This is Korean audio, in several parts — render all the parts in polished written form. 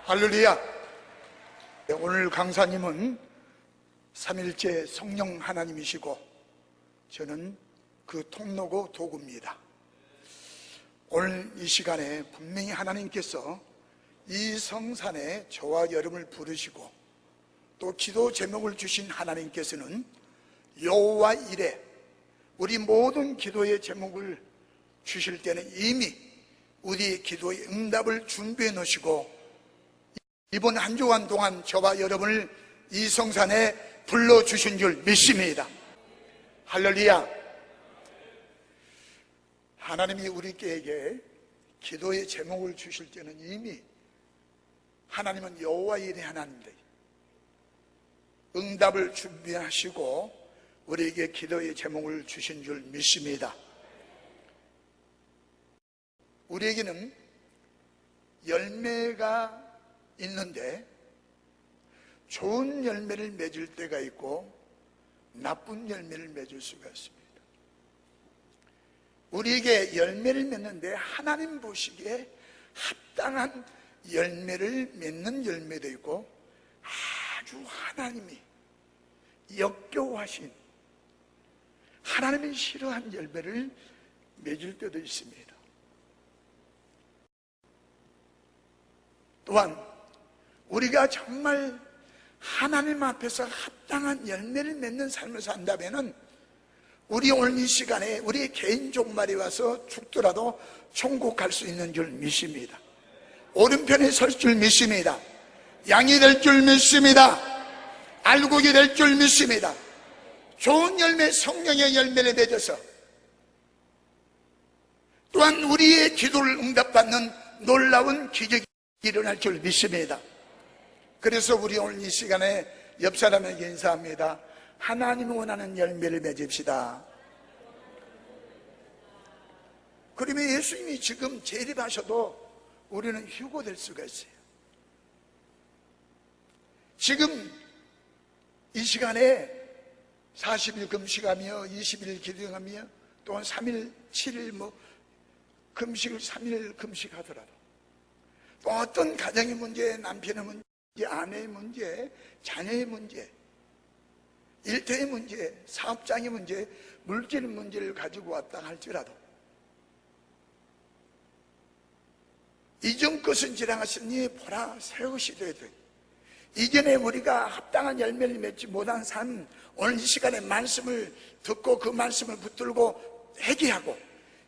할렐루야. 오늘 강사님은 삼일째 성령 하나님이시고 저는 그 통로고 도구입니다. 오늘 이 시간에 분명히 하나님께서 이 성산에 저와 여러분을 부르시고 또 기도 제목을 주신 하나님께서는 여호와 이레, 우리 모든 기도의 제목을 주실 때는 이미 우리의 기도의 응답을 준비해 놓으시고 이번 한 주간 동안 저와 여러분을 이 성산에 불러주신 줄 믿습니다. 할렐루야. 하나님이 우리에게 기도의 제목을 주실 때는 이미 하나님은 여호와 이레 하나님들 응답을 준비하시고 우리에게 기도의 제목을 주신 줄 믿습니다. 우리에게는 열매가 있는데 좋은 열매를 맺을 때가 있고 나쁜 열매를 맺을 수가 있습니다. 우리에게 열매를 맺는데 하나님 보시기에 합당한 열매를 맺는 열매도 있고 아주 하나님이 역겨워하신 하나님이 싫어한 열매를 맺을 때도 있습니다. 또한 우리가 정말 하나님 앞에서 합당한 열매를 맺는 삶을 산다면 우리 오늘 이 시간에 우리의 개인 종말이 와서 죽더라도 천국 갈 수 있는 줄 믿습니다. 오른편에 설 줄 믿습니다. 양이 될 줄 믿습니다. 알곡이 될 줄 믿습니다. 좋은 열매, 성령의 열매를 맺어서 또한 우리의 기도를 응답받는 놀라운 기적이 일어날 줄 믿습니다. 그래서 우리 오늘 이 시간에 옆 사람에게 인사합니다. 하나님이 원하는 열매를 맺읍시다. 그러면 예수님이 지금 재림하셔도 우리는 휴고될 수가 있어요. 지금 이 시간에 40일 금식하며 20일 기도하며 또한 3일 7일 금식을 3일 금식하더라도 또 어떤 가정의 문제, 남편의 문제, 아내의 문제, 자녀의 문제, 일터의 문제, 사업장의 문제, 물질 문제를 가지고 왔다 할지라도 이전 것은 지나갔으니 보라 새 것이 되되 이전에 우리가 합당한 열매를 맺지 못한 삶, 오늘 이 시간에 말씀을 듣고 그 말씀을 붙들고 회개하고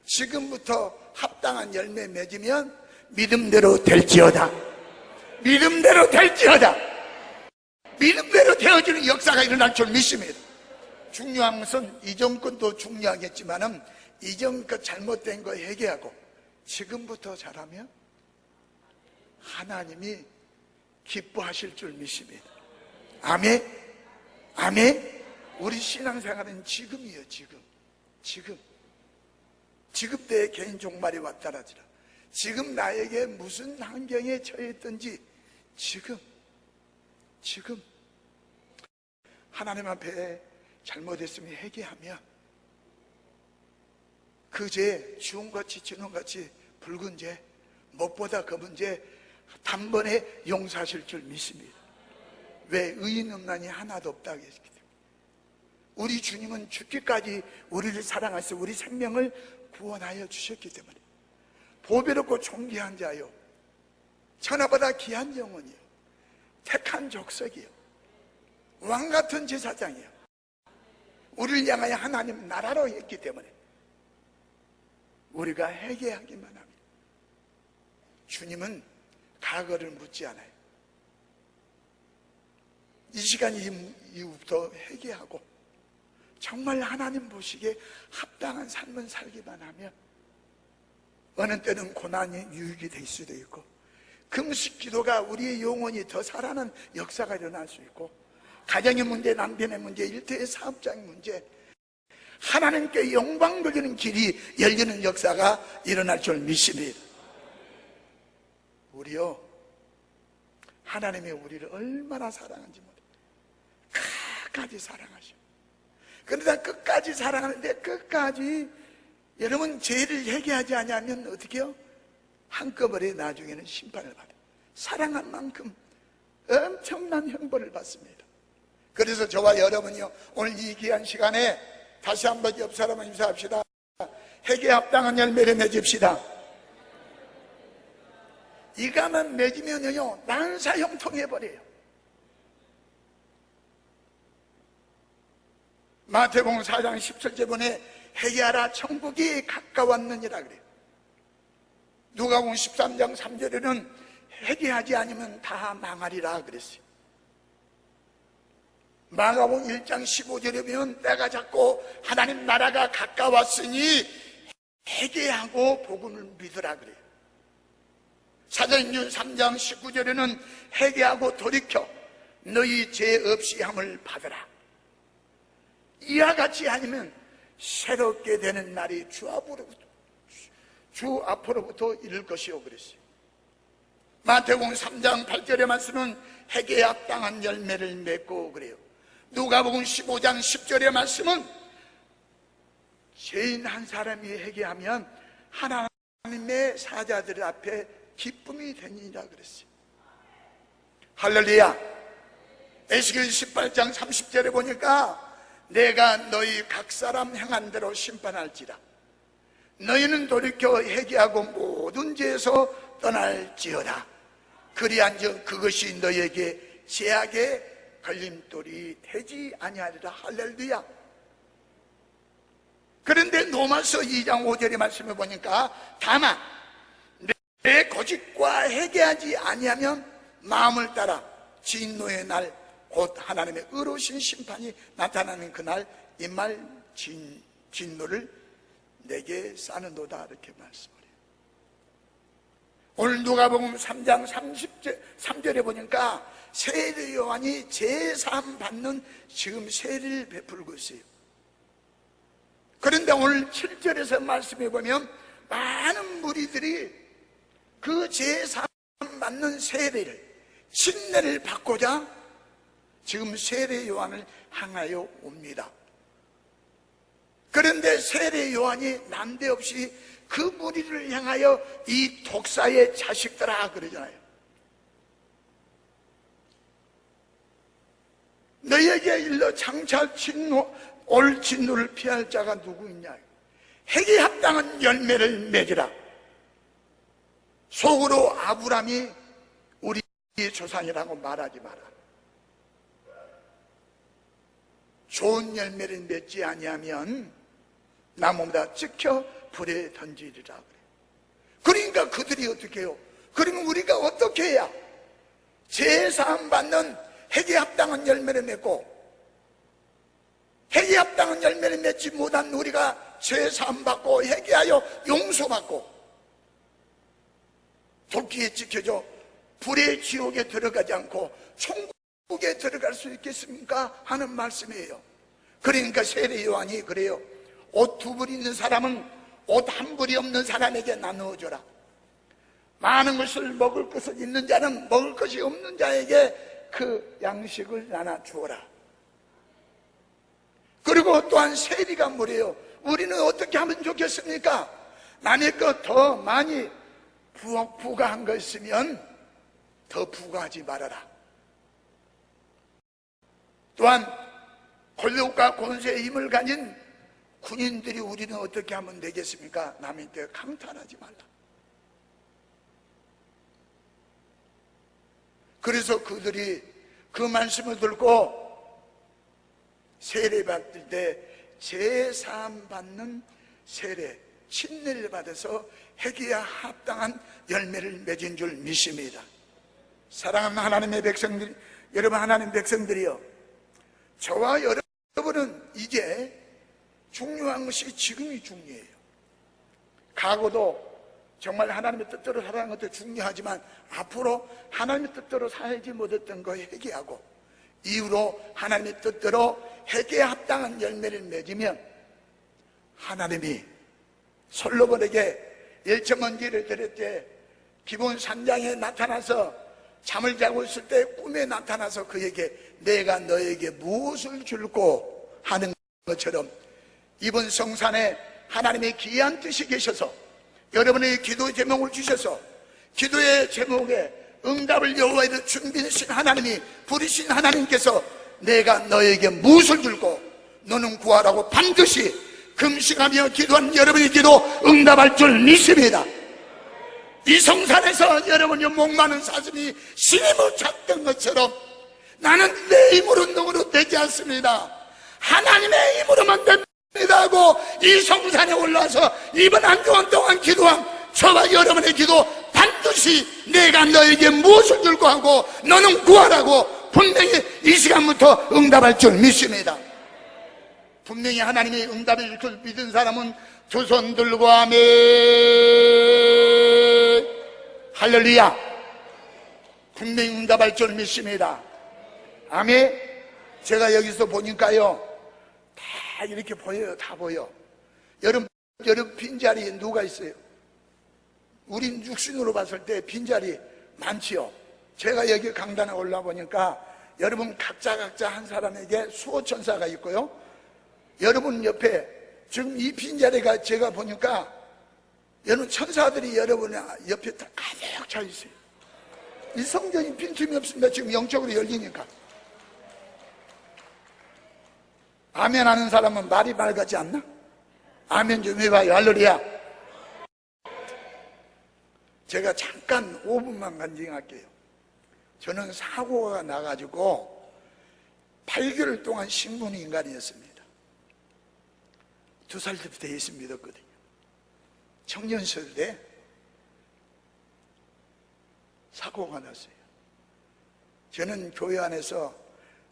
지금부터 합당한 열매 맺으면 믿음대로 될지어다. 믿음대로 될지어다. 믿음대로 되어지는 역사가 일어날 줄 믿습니다. 중요한 것은 이전 것도 중요하겠지만은 이전 것 잘못된 거 회개하고 지금부터 잘하면 하나님이 기뻐하실 줄 믿습니다. 아멘. 아멘. 우리 신앙생활은 지금이에요. 지금 때 개인 종말이 왔다라지라 지금 나에게 무슨 환경에 처했든지 지금 하나님 앞에 잘못했으면 회개하며 그 죄 주홍같이 진홍같이 붉은 죄 무엇보다 검은 죄 단번에 용서하실 줄 믿습니다. 왜? 의인 없나니 하나도 없다고 했기 때문에 우리 주님은 죽기까지 우리를 사랑하셔서 우리 생명을 구원하여 주셨기 때문에 보배롭고 존귀한 자요 천하보다 귀한 영혼이요 택한 족속이요 왕같은 제사장이요 우리를 향하여 하나님 나라로 했기 때문에 우리가 회개하기만 합니다. 주님은 과거를 묻지 않아요. 이 시간 이후부터 회개하고 정말 하나님 보시기에 합당한 삶을 살기만 하면 어느 때는 고난이 유익이 될 수도 있고 금식 기도가 우리의 영혼이 더 살아나는 역사가 일어날 수 있고 가정의 문제, 남편의 문제, 일터의 사업장의 문제 하나님께 영광 돌리는 길이 열리는 역사가 일어날 줄 믿습니다. 우리요 하나님이 우리를 얼마나 사랑한지 모르겠어요. 끝까지 사랑하셔. 그러다 끝까지 사랑하는데 끝까지 여러분 죄를 회개하지 않으면 어떻게 해요? 한꺼번에 나중에는 심판을 받아요. 사랑한 만큼 엄청난 형벌을 받습니다. 그래서 저와 여러분이요, 오늘 이 귀한 시간에 다시 한번 옆 사람을 인사합시다. 회개에 합당한 열매를 맺읍시다. 이가만 맺으면요 난사 형통해버려요. 마태복음 4장 17절 보내 회개하라 천국이 가까웠느니라 그래요. 누가복음 13장 3절에는 회개하지 않으면 다 망하리라 그랬어요. 마가복음 1장 15절에 보면 내가 자꾸 하나님 나라가 가까웠으니 회개하고 복음을 믿으라 그래요. 사도행전 3장 19절에는 회개하고 돌이켜 너희 죄 없이 함을 받으라. 이와 같이 아니면 새롭게 되는 날이 주 앞으로부터 이를 것이요 그랬어요. 마태복음 3장 8절의 말씀은 회개에 합당한 열매를 맺고 그래요. 누가복음 15장 10절의 말씀은 죄인 한 사람이 회개하면 하나님의 사자들 앞에 기쁨이 되니라 그랬어요. 할렐루야. 에스겔 18장 30절에 보니까 내가 너희 각 사람 행한 대로 심판할지라. 너희는 돌이켜 회개하고 모든 죄에서 떠날지어다. 그리한즉 그것이 너희에게 죄악의 걸림돌이 되지 아니하리라. 할렐루야. 그런데 로마서 2장 5절의 말씀을 보니까 다만 내 고집과 회개하지 아니하면 마음을 따라 진노의 날 곧 하나님의 의로우신 심판이 나타나는 그날 이 말 진노를 내게 싸는도다 이렇게 말씀을 해요. 오늘 누가복음 3장 3절에 보니까 세례 요한이 제사함 받는 지금 세례를 베풀고 있어요. 그런데 오늘 7절에서 말씀해 보면 많은 무리들이 그 제사함 받는 세례를 침례를 받고자 지금 세례 요한을 향하여 옵니다. 그런데 세례 요한이 난데없이 그 무리를 향하여 이 독사의 자식들아 그러잖아요. 너희에게 일러 장차 올 진노를 피할 자가 누구 있냐. 회개에 합당한 열매를 맺으라. 속으로 아브라함이 우리 조상이라고 말하지 마라. 좋은 열매를 맺지 아니하면 나무보다 찍혀 불에 던지리라 그래. 그러니까 그들이 어떻게 해요? 그러면 우리가 어떻게 해야 제사함 받는 회개에 합당한 열매를 맺고, 회개에 합당한 열매를 맺지 못한 우리가 제사함 받고 회개하여 용서받고 도끼에 찍혀져 불의 지옥에 들어가지 않고 천국에 들어갈 수 있겠습니까? 하는 말씀이에요. 그러니까 세례 요한이 그래요. 옷 2벌 있는 사람은 옷 1벌이 없는 사람에게 나누어줘라. 많은 것을 먹을 것을 있는 자는 먹을 것이 없는 자에게 그 양식을 나눠 주어라. 그리고 또한 세리가 뭐래요? 우리는 어떻게 하면 좋겠습니까? 남의 것 더 많이 부가한 거 있으면 더 부가하지 말아라. 또한 권력과 권세의 힘을 가진 군인들이 우리는 어떻게 하면 되겠습니까? 남한테 강탈하지 말라. 그래서 그들이 그 말씀을 듣고 세례 받을 때 제사함 받는 세례, 침례를 받아서 회개에 합당한 열매를 맺은 줄 믿습니다. 사랑하는 하나님의 백성들, 여러분 하나님 백성들이요, 저와 여러분은 이제 중요한 것이 지금이 중요해요. 과거도 정말 하나님의 뜻대로 살아가는 것도 중요하지만 앞으로 하나님의 뜻대로 살지 못했던 거 회개하고 이후로 하나님의 뜻대로 회개에 합당한 열매를 맺으면 하나님이 솔로몬에게 일천번지를 드릴 때 기본 산장에 나타나서 잠을 자고 있을 때 꿈에 나타나서 그에게 내가 너에게 무엇을 줄고 하는 것처럼 이번 성산에 하나님의 귀한 뜻이 계셔서 여러분의 기도 제목을 주셔서 기도의 제목에 응답을 여호와에서 준비하신 하나님이, 부르신 하나님께서 내가 너에게 무엇을 줄고 너는 구하라고 반드시 금식하며 기도한 여러분의 기도 응답할 줄 믿습니다. 이 성산에서 여러분이 목마른 사슴이 심을 찾던 것처럼 나는 내 힘으로 능으로 되지 않습니다. 하나님의 힘으로만 됩니다 하고 이 성산에 올라와서 이번 한 주간 동안 기도한 저와 여러분의 기도 반드시 내가 너에게 무엇을 줄고 하고 너는 구하라고 분명히 이 시간부터 응답할 줄 믿습니다. 분명히 하나님이 응답을 줄 믿은 사람은 두 손 들고 아멘, 할렐루야. 분명히 응답할 줄 믿습니다. 아멘. 제가 여기서 보니까요 다 이렇게 보여요. 다 보여. 여러분 빈자리에 누가 있어요? 우린 육신으로 봤을 때 빈자리 많지요. 제가 여기 강단에 올라보니까 여러분 각자 한 사람에게 수호천사가 있고요, 여러분 옆에 지금 이 빈자리가 제가 보니까 여러분 천사들이 여러분 옆에 다 가득 차 있어요. 이 성전이 빈틈이 없습니다. 지금 영적으로 열리니까. 아멘 하는 사람은 말이 맑지 않나? 아멘 좀 해봐요. 할렐루야. 제가 잠깐 5분만 간증할게요. 저는 사고가 나가지고 8개월 동안 신분 인간이었습니다. 2살 때부터 예수 믿었거든요. 청년 시절 때 사고가 났어요. 저는 교회 안에서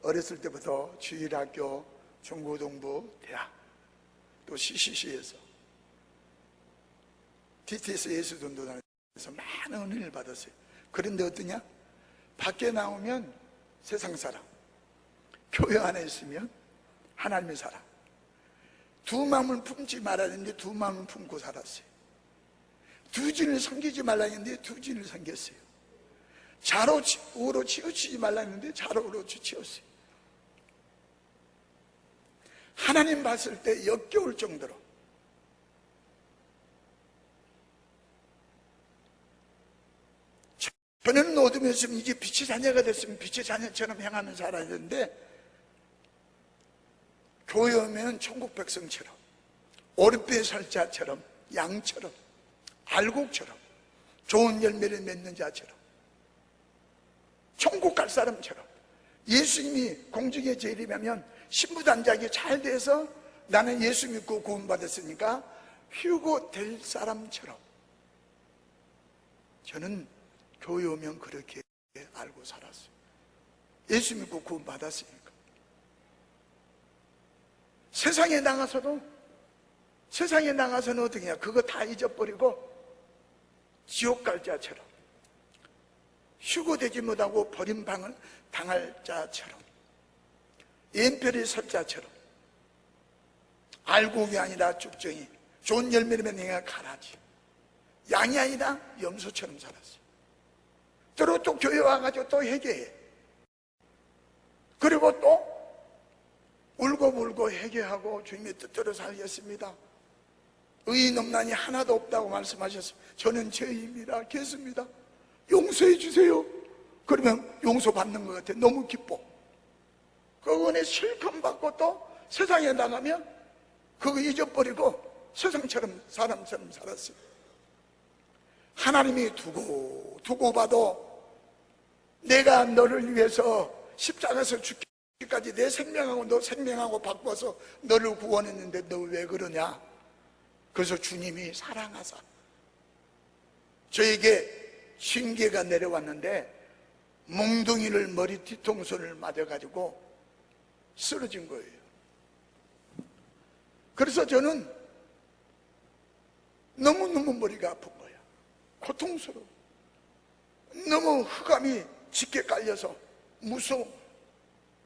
어렸을 때부터 주일학교, 중고등부, 대학, 또 CCC에서 TTS 예수전도단에서 많은 은혜를 받았어요. 그런데 어떠냐? 밖에 나오면 세상 사람, 교회 안에 있으면 하나님의 사람. 두 마음을 품지 말아야 했는데 두 마음을 품고 살았어요. 두 진을 섬기지 말라 했는데 두 진을 섬겼어요. 좌우로 치우치지 말라 했는데 좌우로 치우쳤어요. 하나님 봤을 때 역겨울 정도로 저는 어둠에 있으면 이제 빛의 자녀가 됐으면 빛의 자녀처럼 행하는 사람이었는데 교회 오면 천국 백성처럼, 오리배 살자처럼, 양처럼, 알곡처럼, 좋은 열매를 맺는 자처럼, 천국 갈 사람처럼, 예수님이 공중에 재림하면 신부단장이 잘 돼서 나는 예수 믿고 구원받았으니까 휴고 될 사람처럼 저는 교회 오면 그렇게 알고 살았어요. 예수 믿고 구원받았으니까. 세상에 나가서는 어떻게 해야 그거 다 잊어버리고 지옥 갈 자처럼, 휴고되지 못하고 버림방을 당할 자처럼, 옌표리 설 자처럼, 알곡이 아니라 쭉정이, 좋은 열매를 내가 가라지, 양이 아니라 염소처럼 살았어요. 또 교회 와가지고 또 회개해. 그리고 또 울고 회개하고 주님의 뜻대로 살겠습니다. 의인 없나니 하나도 없다고 말씀하셨어요. 저는 죄인입니다. 죄습니다. 용서해 주세요. 그러면 용서받는 것 같아. 너무 기뻐. 그 은혜 실컷 받고 또 세상에 나가면 그거 잊어버리고 세상처럼, 사람처럼 살았어요. 하나님이 두고 봐도 내가 너를 위해서 십자가에서 죽기까지 내 생명하고 너 생명하고 바꿔서 너를 구원했는데 너 왜 그러냐? 그래서 주님이 사랑하사 저에게 징계가 내려왔는데 몽둥이를 머리 뒤통수를 맞아가지고 쓰러진 거예요. 그래서 저는 너무너무 머리가 아픈 거야. 고통스러워. 너무 흑암이 짙게 깔려서 무서워.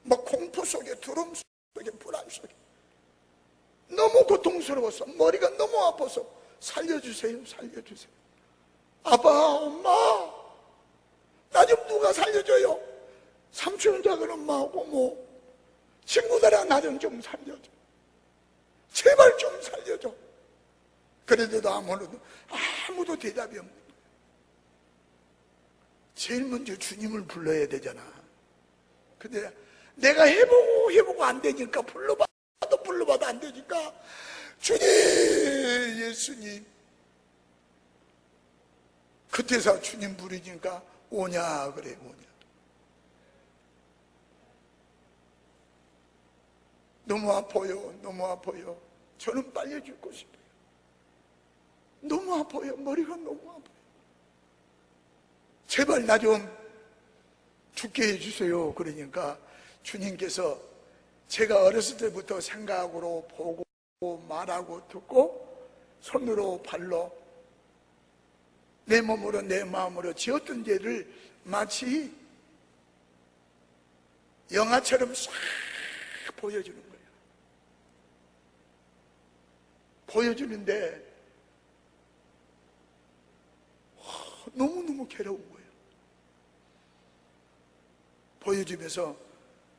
막 공포 속에, 두려움 속에, 불안 속에 너무 고통스러워서 머리가 너무 아파서 살려주세요. 아빠, 엄마, 나 좀 누가 살려줘요. 삼촌 작은 엄마하고 뭐 친구들아 나 좀 살려줘. 제발 좀 살려줘. 그래도 아무도 대답이 없는 거예요. 제일 먼저 주님을 불러야 되잖아. 근데 내가 해보고 안 되니까, 불러봐도 안 되니까, 주님, 예수님. 그때서 주님 부르니까 오냐 그래. 오냐. 너무 아파요. 너무 아파요. 저는 빨리 죽고 싶어요. 너무 아파요. 머리가 너무 아파요. 제발 나 좀 죽게 해주세요. 그러니까 주님께서 제가 어렸을 때부터 생각으로 보고 말하고 듣고 손으로 발로 내 몸으로 내 마음으로 지었던 죄를 마치 영화처럼 싹 보여주는 거예요. 보여주는데 너무너무 괴로운 거예요. 보여주면서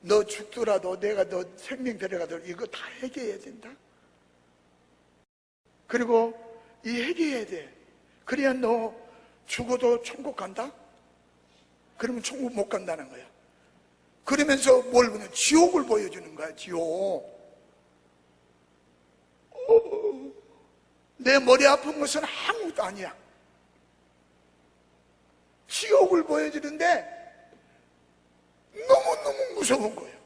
너 죽더라도 내가 너 생명 데려가도록 이거 다 해결해야 된다. 그리고 이 해결해야 돼. 그래야 너 죽어도 천국 간다? 그러면 천국 못 간다는 거야. 그러면서 뭘 보면 지옥을 보여주는 거야. 지옥. 내 머리 아픈 것은 아무것도 아니야. 지옥을 보여주는데 너무너무 무서운 거예요.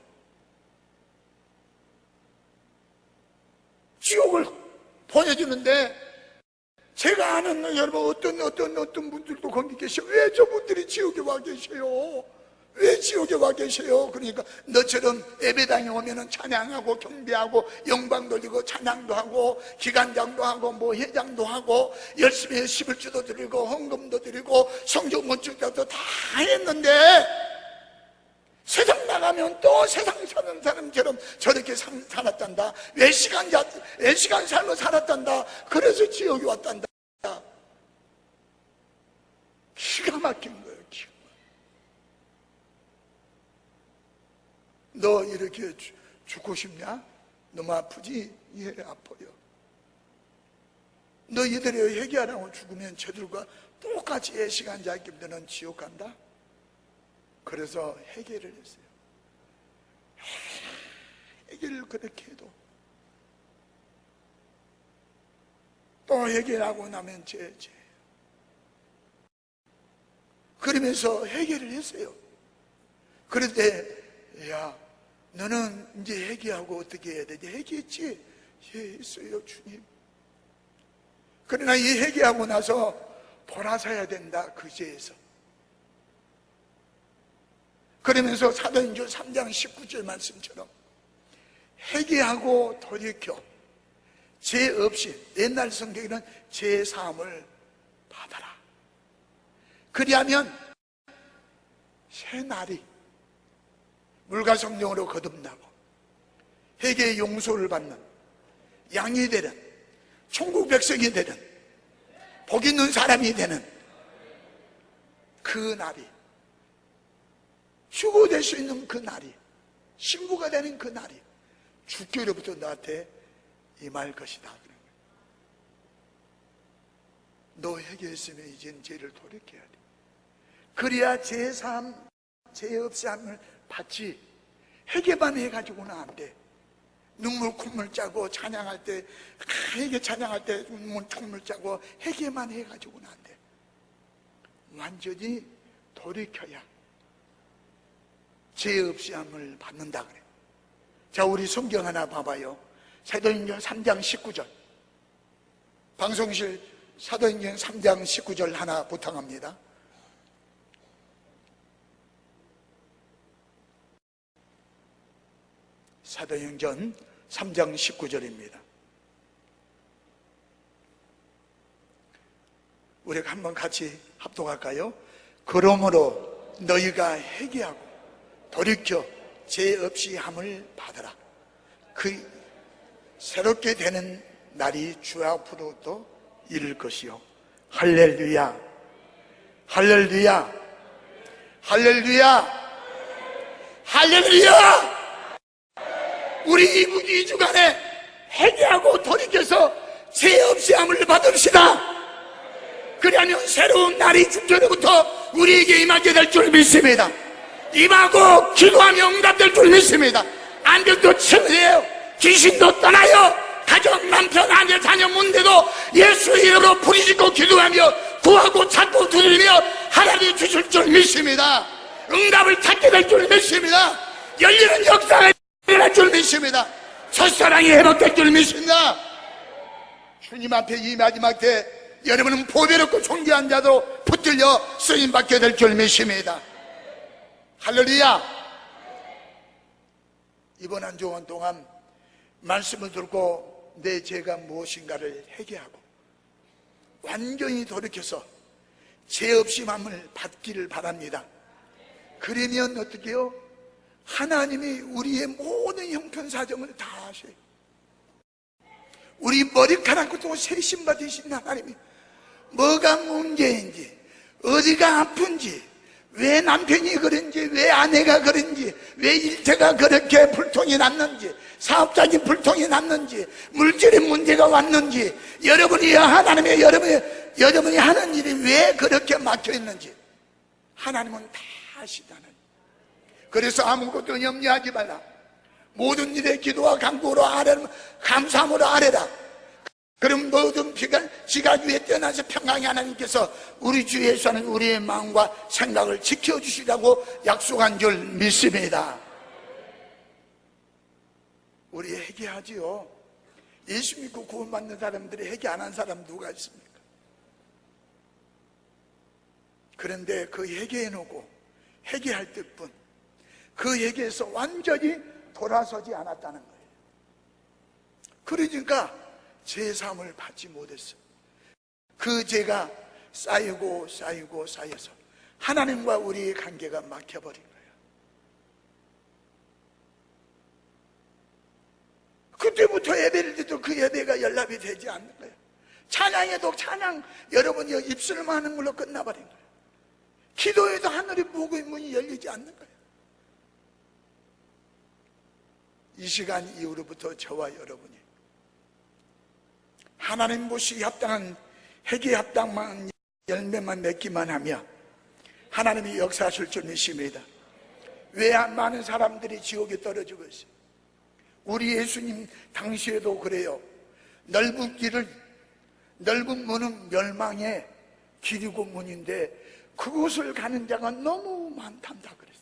지옥을 보여주는데 제가 아는 여러분 어떤 분들도 거기 계셔. 왜 저분들이 지옥에 와 계세요? 왜 지옥에 와 계세요? 그러니까 너처럼 예배당에 오면은 찬양하고 경배하고 영광 돌리고 찬양도 하고 기간장도 하고 뭐 회장도 하고 열심히 11주도 드리고 헌금도 드리고 성경 건축도 다 했는데 세상 나가면 또 세상 사는 사람처럼 저렇게 살았단다. 외시간 삶을 살았단다. 그래서 지옥에 왔단다. 기가 막힌 거예요. 기가 막힌. 너 이렇게 죽고 싶냐? 너무 아프지? 예, 아파요. 너 이들이 회개하라고 죽으면 저들과 똑같이 외시간 잡기보다는 지옥 간다? 그래서 회개를 했어요. 회개를 그렇게 해도 또 회개하고 나면 죄. 그러면서 회개를 했어요. 그런데 야, 너는 이제 회개하고 어떻게 해야 되지? 회개했지? 예, 했어요, 주님. 그러나 이 회개하고 나서 돌아서야 된다, 그 죄에서. 그러면서 사도행전 3장 19절 말씀처럼 회개하고 돌이켜 죄 없이, 옛날 성경에는 죄 사함을 받아라. 그리하면 새 날이 물과 성령으로 거듭나고 회개의 용서를 받는 양이 되는 천국 백성이 되는 복 있는 사람이 되는 그 날이, 휴거될 수 있는 그 날이, 신부가 되는 그 날이 주께로부터 너한테 임할 것이다. 너 회개했으면 이제는 죄를 돌이켜야 돼. 그래야 죄사함, 죄 없이함을 받지. 회개만 해가지고는 안 돼. 눈물 콧물 짜고 찬양할 때, 회개 찬양할 때 눈물 콧물 짜고 회개만 해가지고는 안 돼. 완전히 돌이켜야 죄 없이 함을 받는다 그래. 자, 우리 성경 하나 봐봐요. 사도행전 3장 19절. 방송실 사도행전 3장 19절 하나 부탁합니다. 사도행전 3장 19절입니다. 우리가 한번 같이 합독할까요? 그러므로 너희가 회개하고 돌이켜 죄 없이 함을 받아라. 그 새롭게 되는 날이 주 앞으로 또 이를 것이요. 할렐루야, 할렐루야, 할렐루야, 할렐루야. 우리 이분 2주간에 회개하고 돌이켜서 죄 없이 함을 받읍시다. 그리하면 새로운 날이 주께로부터 우리에게 임하게 될 줄 믿습니다. 임하고 기도하며 응답될 줄 믿습니다. 안경도 치유해요. 귀신도 떠나요. 가정, 남편, 아내, 자녀 문제도 예수 이름으로 부르짖고 기도하며 구하고 찾고 두드리며 하나님이 주실 줄 믿습니다. 응답을 찾게 될 줄 믿습니다. 열리는 역사가 일어날 줄 믿습니다. 첫사랑이 회복될 줄 믿습니다. 주님 앞에 이 마지막 때 여러분은 보배롭고 존귀한 자도 붙들려 쓰임받게 될 줄 믿습니다. 할렐루야. 이번 한 주간 동안 말씀을 듣고 내 죄가 무엇인가를 회개하고 완전히 돌이켜서 죄 없이 마음을 받기를 바랍니다. 그러면 어떻게 해요? 하나님이 우리의 모든 형편사정을 다 아셔요. 우리 머리카락부터 세심받으신 하나님이 뭐가 문제인지, 어디가 아픈지, 왜 남편이 그런지, 왜 아내가 그런지, 왜 일터가 그렇게 불통이 났는지, 사업적인 불통이 났는지, 물질의 문제가 왔는지, 여러분이 하는 일이 왜 그렇게 막혀 있는지 하나님은 다 아시다는. 그래서 아무것도 염려하지 말라. 모든 일에 기도와 간구로 감사함으로 아뢰라. 그럼 모든 지가 위에 뛰어나서 평강의 하나님께서 우리 주 예수는 우리의 마음과 생각을 지켜주시라고 약속한 줄 믿습니다. 우리 회개하지요. 예수 믿고 구원받는 사람들이 회개 안 한 사람 누가 있습니까? 그런데 그 회개해놓고 회개할 때뿐 그 회개에서 완전히 돌아서지 않았다는 거예요. 그러니까 죄사함을 받지 못했어요. 그 죄가 쌓이고 쌓여서 하나님과 우리의 관계가 막혀버린 거예요. 그때부터 예배를 드도 그 예배가 연락이 되지 않는 거예요. 찬양에도 찬양 여러분이 입술만 하는 걸로 끝나버린 거예요. 기도에도 하늘의 복의 문이 열리지 않는 거예요. 이 시간 이후로부터 저와 여러분이 하나님 보시기에 합당한 회개에 합당한 열매만 맺기만 하며 하나님이 역사하실 줄 믿습니다. 왜 많은 사람들이 지옥에 떨어지고 있어요? 우리 예수님 당시에도 그래요. 넓은 문은 멸망의 길이고 문인데 그곳을 가는 자가 너무 많단다 그랬어요.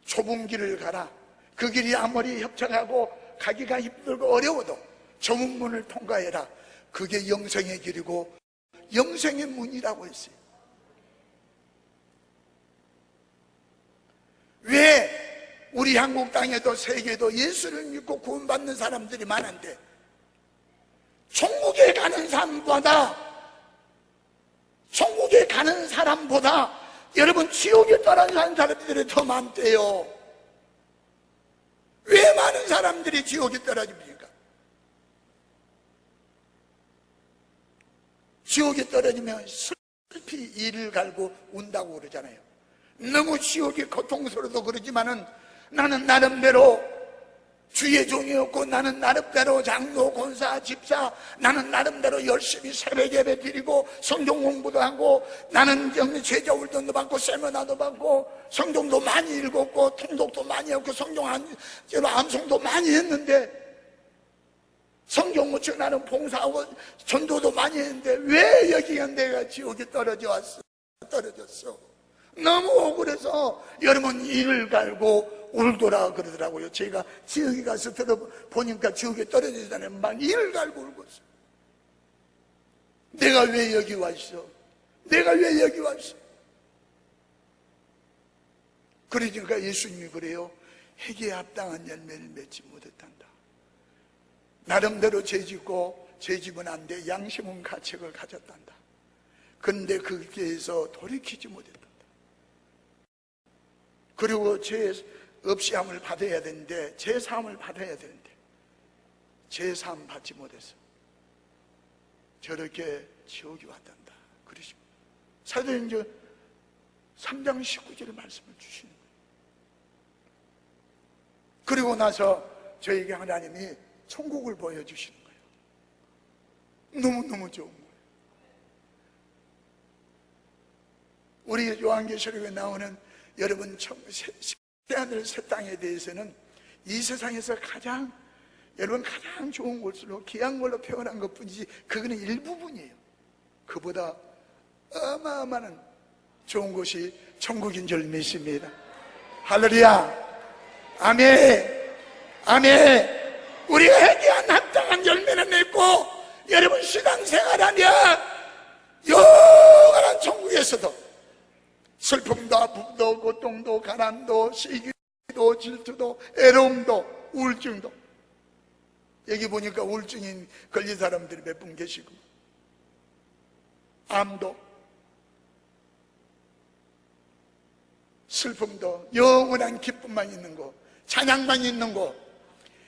좁은 길을 가라. 그 길이 아무리 협착하고 가기가 힘들고 어려워도 좁은 문을 통과해라. 그게 영생의 길이고 영생의 문이라고 했어요. 왜 우리 한국 땅에도 세계도 예수를 믿고 구원받는 사람들이 많은데 천국에 가는 사람보다 여러분 지옥에 떨어진 사람들이 더 많대요. 왜 많은 사람들이 지옥에 떨어집니까? 지옥에 떨어지면 슬피 이를 갈고 운다고 그러잖아요. 너무 지옥이 고통스러워도 그러지만은 나는 나름대로 주의 종이었고 나는 나름대로 장로, 권사, 집사 나는 나름대로 열심히 새벽 예배 드리고 성경 공부도 하고 나는 제자 훈련도 받고 세미나도 받고 성경도 많이 읽었고 통독도 많이 했고 성경 암송도 많이 했는데 성경 묻혀 나는 봉사하고 전도도 많이 했는데 왜 여기가 내가 지옥에 떨어졌어? 너무 억울해서 여러분 이를 갈고 울더라 그러더라고요. 제가 지옥에 가서 들어보니까 지옥에 떨어지잖아요. 막 이를 갈고 울고 있어요. 내가 왜 여기 왔어? 그러니까 예수님이 그래요. 회개에 합당한 열매를 맺지 못했단다. 나름대로 죄짓고 죄짓은 안 돼. 양심은 가책을 가졌단다. 그런데 거기에서 돌이키지 못했단다. 그리고 죄 없이함을 받아야 되는데 죄사함을 받아야 되는데 죄사함 받지 못해서 저렇게 지옥이 왔단다. 그러십니다. 사도행전 3장 19절의 말씀을 주시는 거예요. 그리고 나서 저에게 하나님이 천국을 보여주시는 거예요. 너무너무 좋은 거예요. 우리 요한계시록에 나오는 여러분 새하늘 새 땅에 대해서는 이 세상에서 여러분 가장 좋은 곳으로 귀한 걸로 표현한 것뿐이지 그거는 일부분이에요. 그보다 어마어마한 좋은 곳이 천국인 줄 믿습니다. 할렐루야. 아멘. 아멘. 우리가 회개한 합당한 열매를 맺고 여러분 신앙생활하면 영원한 천국에서도 슬픔도 아픔도 고통도 가난도 시기도 질투도 애로움도 우울증도, 여기 보니까 우울증인 걸린 사람들이 몇 분 계시고 암도 슬픔도 영원한 기쁨만 있는 곳, 찬양만 있는 곳,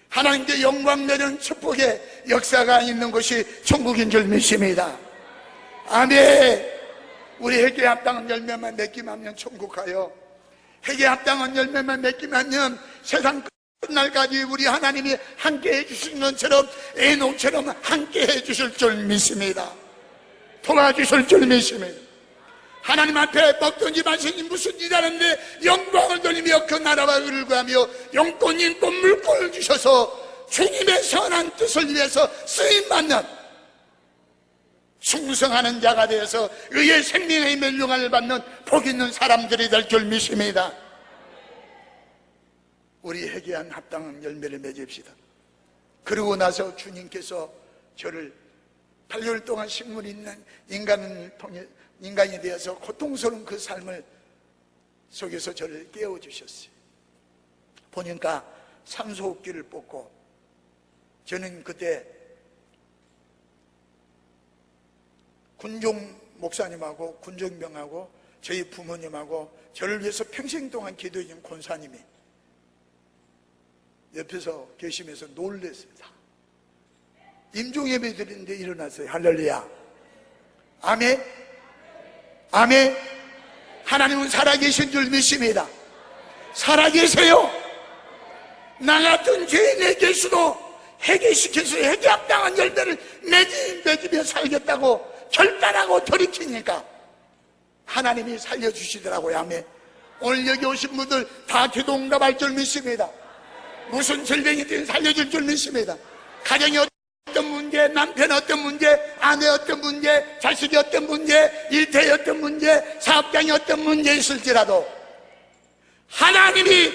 하나님께 영광 내는 축복의 역사가 있는 곳이 천국인 줄 믿습니다. 아멘. 우리 회개에 합당한 열매만 맺기만 하면 천국 가요. 회개에 합당한 열매만 맺기만 하면 세상 끝날까지 우리 하나님이 함께 해주신 것처럼 에녹처럼 함께 해주실 줄 믿습니다. 도와주실 줄 믿습니다. 하나님 앞에 먹든지 마시니 무슨 일 하는데 영광을 돌리며 그 나라와 의를 구하며 용돈 인돈 물권을 주셔서 주님의 선한 뜻을 위해서 쓰임받는 충성하는 자가 되어서 의의 생명의 멸류관을 받는 복 있는 사람들이 될 줄 믿습니다. 우리 회개한 합당한 열매를 맺읍시다. 그러고 나서 주님께서 저를 8개월 동안 식물 있는 인간이 되어서 고통스러운 그 삶을 속에서 저를 깨워주셨어요. 보니까 산소호흡기를 뽑고, 저는 그때 군종 목사님하고 군종병하고 저희 부모님하고 저를 위해서 평생 동안 기도해 준 권사님이 옆에서 계시면서 놀랬어요. 임종예배 드리는데 일어났어요. 할렐루야. 아멘. 아멘. 하나님은 살아계신 줄 믿습니다. 살아계세요. 나 같은 죄인에게서도 회개시켜서 회개 합당한 열매를 맺으며 살겠다고 결단하고 돌이키니까 하나님이 살려주시더라고요. 아멘. 오늘 여기 오신 분들 다 기도 응답할 줄 믿습니다. 무슨 질병이든 살려줄 줄 믿습니다. 가정이 어떤 문제, 남편 어떤 문제, 아내 어떤 문제, 자식이 어떤 문제, 일터에 어떤 문제, 사업장이 어떤 문제 있을지라도 하나님이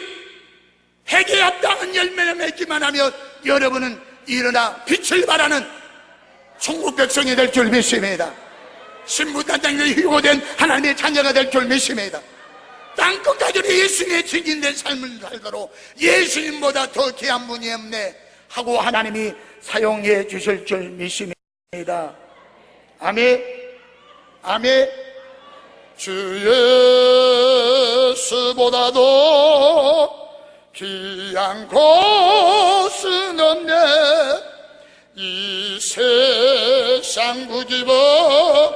회개에 합당한 열매를 맺기만 하면 여러분은 일어나 빛을 발하는 천국 백성이 될 줄 믿습니다. 신부단장이 휴고된 하나님의 자녀가 될 줄 믿습니다. 땅끝까지 예수님의 증인된 삶을 살도록 예수님보다 더 귀한 분이 없네 하고 하나님이 사용해 주실 줄 믿습니다. 아멘. 아멘. 주 예수보다도 귀한 곳은 없네. 이 세상 부집어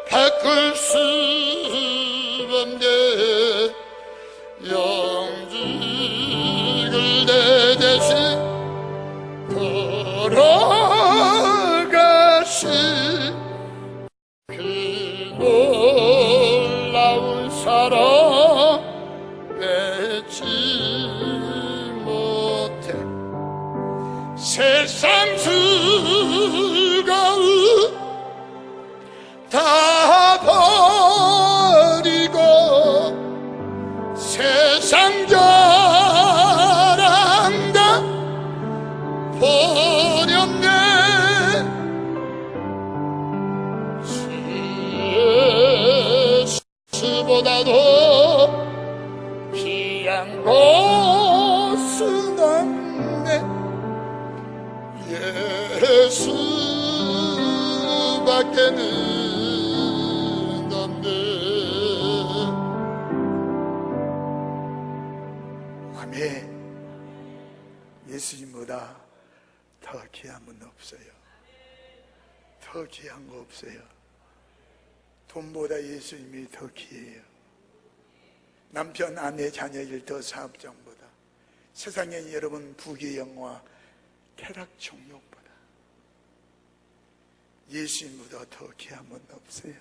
바꿀 수 없네. 영직을 내 대신 걸어가시 그 놀라운 사랑 맺지 못해. 세상 즐거움 다 버리고 세상 자랑 다 버렸네. 예수보다도 귀한 곳은 없네. 예수밖에는 없네. 아멘. 예수님보다 더 귀한 분 없어요. 더 귀한 거 없어요. 돈보다 예수님이 더 귀해요. 남편, 아내, 자녀일 더 사업장보다, 세상에 여러분 부귀 영화 쾌락 정욕보다 예수님보다 더 귀한 분 없어요.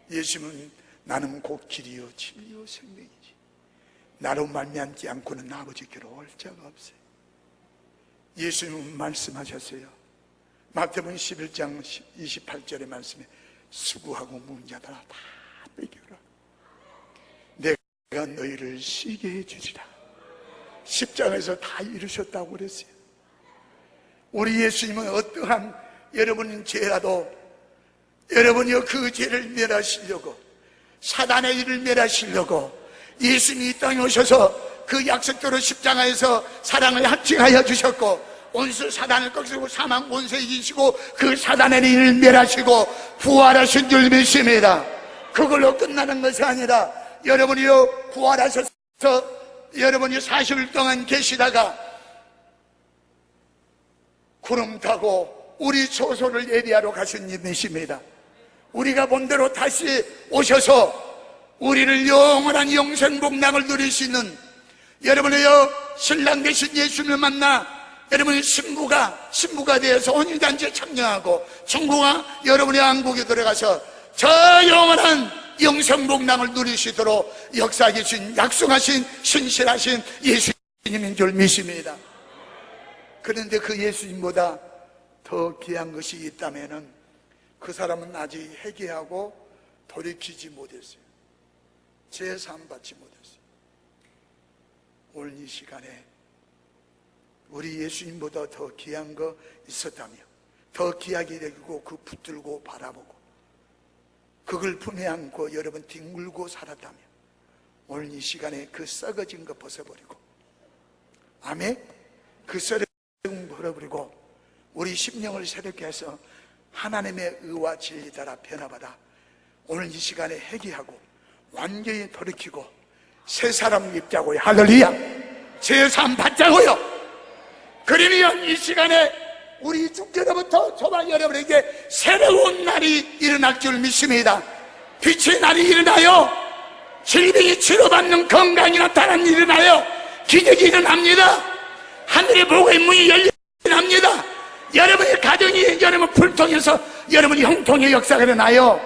예수님은 나는 곧 길이요 진리요 생명이지 나로 말미암지 않고는 아버지께로 올 자가 없어요. 예수님은 말씀하셨어요. 마태복음 11장 28절의 말씀에 수고하고 무거운 자들아 다 먹여라. 내가 너희를 쉬게 해주리라. 십자가에서 다 이루셨다고 그랬어요. 우리 예수님은 어떠한 여러분 죄라도 여러분이요 그 죄를 멸하시려고 사단의 일을 멸하시려고 예수님이 이 땅에 오셔서 그 약속대로 십자가에서 사랑을 합증하여 주셨고 온수 사단을 꺾으시고 사망 원수 이기시고 그 사단의 일을 멸하시고 부활하신 줄 믿습니다. 그걸로 끝나는 것이 아니라 여러분이요 부활하셔서 여러분이 40일 동안 계시다가 구름 타고 우리 초소를 예비하러 가신 이미십니다. 우리가 본대로 다시 오셔서 우리를 영원한 영생복락을 누릴 수 있는 여러분이요 신랑 되신 예수님을 만나 여러분이 신부가 되어서 혼인잔치에 참여하고 친구가 여러분의 왕국에 들어가서 저 영원한 영생복락을 누리시도록 역사하신 약속하신 신실하신 예수님인 줄 믿습니다. 그런데 그 예수님보다 더 귀한 것이 있다면 그 사람은 아직 회개하고 돌이키지 못했어요. 제사함 받지 못했어요. 오늘 이 시간에 우리 예수님보다 더 귀한 거 있었다며 더 귀하게 여기고 그 붙들고 바라보고 그걸 품에 안고 여러분 뒹굴고 살았다며 오늘 이 시간에 그 썩어진 거 벗어버리고 아멘 그 썩어진 거 벗어버리고 우리 심령을 새롭게 해서 하나님의 의와 진리 따라 변화받아 오늘 이 시간에 회개하고 완전히 돌이키고 새 사람 입자고요. 할렐루야. 제사함 받자고요. 그러면 이 시간에 우리 중재로부터 저와 여러분에게 새로운 날이 일어날 줄 믿습니다. 빛의 날이 일어나요. 질병이 치료받는 건강이 나타나는 일이 일어나요. 기적이 일어납니다. 하늘의 복의 문이 열립니다. 여러분의 가정이 여러분 불통해서 여러분이 형통의 역사가 일어나요.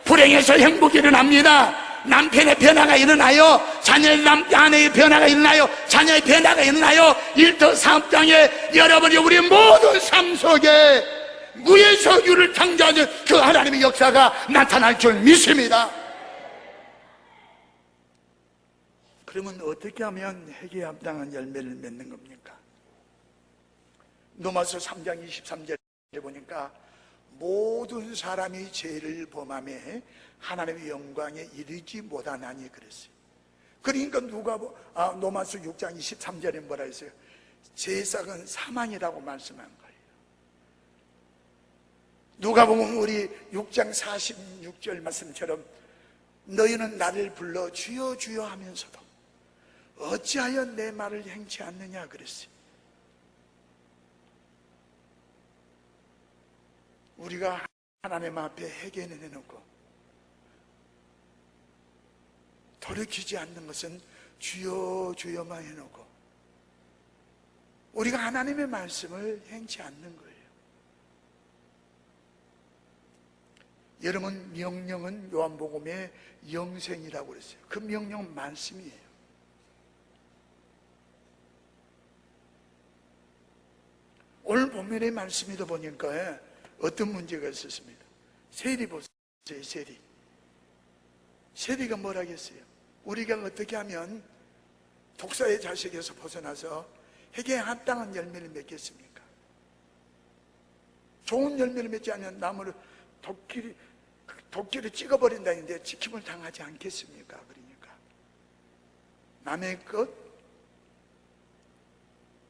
불행해서 행복이 일어납니다. 남편의 변화가 일어나요. 자녀의 아내의 변화가 일어나요. 자녀의 변화가 일어나요. 일터 사업장에 여러분이 우리 모든 삶 속에 무에서 유를 창조하는 그 하나님의 역사가 나타날 줄 믿습니다. 그러면 어떻게 하면 회개에 합당한 열매를 맺는 겁니까? 로마서 3장 23절에 보니까 모든 사람이 죄를 범하며 하나님의 영광에 이르지 못하나니 그랬어요. 그러니까 로마서 6장 23절에 뭐라 했어요? 죄삭은 사망이라고 말씀한 거예요. 누가복음 우리 6장 46절 말씀처럼 너희는 나를 불러 주여 주여 하면서도 어찌하여 내 말을 행치 않느냐 그랬어요. 우리가 하나님 앞에 회개는 해놓고 돌이키지 않는 것은 주여 주여만 해놓고 우리가 하나님의 말씀을 행치 않는 거예요. 여러분 명령은 요한복음의 영생이라고 그랬어요. 그 명령은 말씀이에요. 오늘 본문의 말씀에도 보니까 어떤 문제가 있었습니다. 세리 보세요. 세리가 뭐라 했어요? 우리가 어떻게 하면 독사의 자식에서 벗어나서 회개에 합당한 열매를 맺겠습니까? 좋은 열매를 맺지 않으면 나무를 도끼를 찍어버린다는데 지킴을 당하지 않겠습니까? 그러니까 남의 것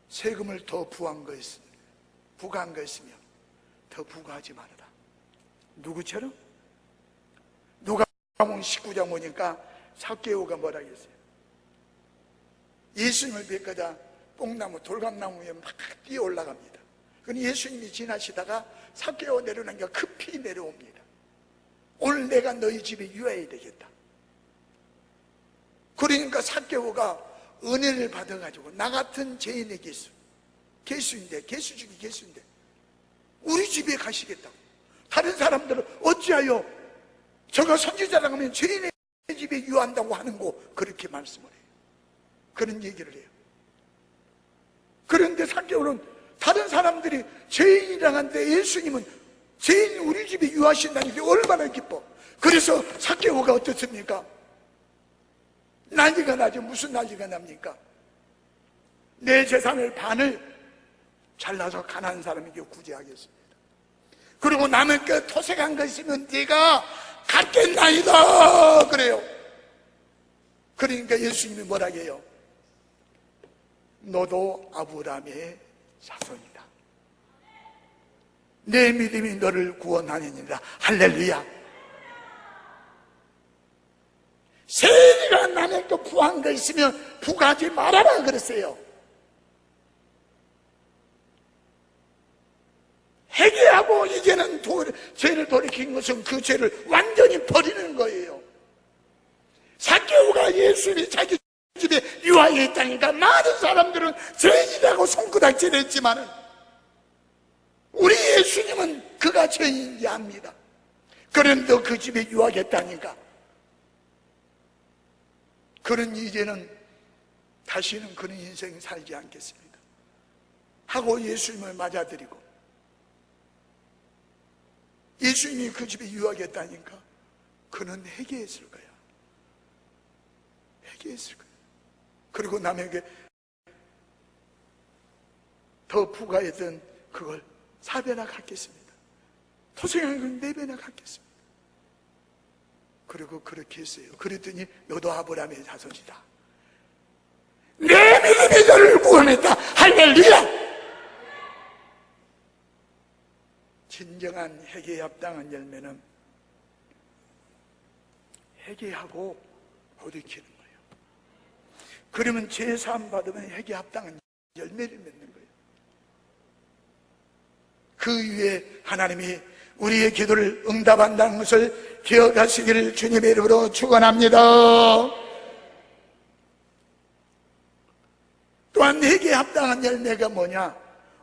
세금을 더 부과한 거 있으며 더 부과하지 말아라. 누구처럼? 누가복음 19장 보니까 삭개오가 뭐라 했어요? 예수님을 뵙고자 뽕나무 돌감나무 위에 막 뛰어 올라갑니다. 그럼 예수님이 지나시다가 삭개오 내려오니까 급히 내려옵니다. 오늘 내가 너희 집에 유하야 되겠다. 그러니까 삭개오가 은혜를 받아가지고 나 같은 죄인의 개수인데 개수 중에 개수인데 우리 집에 가시겠다고. 다른 사람들은 어찌하여 저가 선지자라고 하면 죄인의 집에 유한다고 하는고 그렇게 말씀을 해요. 그런 얘기를 해요. 그런데 삭개오는 다른 사람들이 죄인이라고 하는데 예수님은 죄인 우리 집에 유하신다는 게 얼마나 기뻐. 그래서 삭개오가 어떻습니까? 난리가 나죠. 무슨 난리가 납니까? 내 재산을 반을 잘라서 가난한 사람에게 구제하겠습니다. 그리고 남의 그 토색한 거 있으면 네가 갖겠나이다 그래요. 그러니까 예수님이 뭐라 해요? 너도 아브라함의 자손이다. 내 믿음이 너를 구원하느니라. 할렐루야. 세리가 남의 거 부한 거 있으면 부가지 말아라 그랬어요. 회개하고 이제는 죄를 돌이킨 것은 그 죄를 완전히 버리는 거예요. 삭개오가 예수님이 자기 집에 유하에 있다니까 많은 사람들은 죄인이라고 손가락질 했지만은 우리 예수님은 그가 죄인인지 압니다. 그런데 그 집에 유하겠다니까 그런 이제는 다시는 그런 인생 살지 않겠습니다 하고 예수님을 맞아들이고 예수님이 그 집에 유하겠다니까 그는 회개했을 거야. 회개했을 거야. 그리고 남에게 더 부과했던 그걸 4배나 갚겠습니다. 토생한 건 4배나 갚겠습니다. 그리고 그렇게 했어요. 그랬더니 너도 아브라함의 자손이다. 내 믿음이 너를 구원했다. 할렐루야. 진정한 회개에 합당한 열매는 회개하고 돌이키는 거예요. 그러면 죄사함 받으면 회개에 합당한 열매를 맺는 거예요. 그 위에 하나님이 우리의 기도를 응답한다는 것을 기억하시기를 주님의 이름으로 축원합니다. 또한 회개에 합당한 열매가 뭐냐?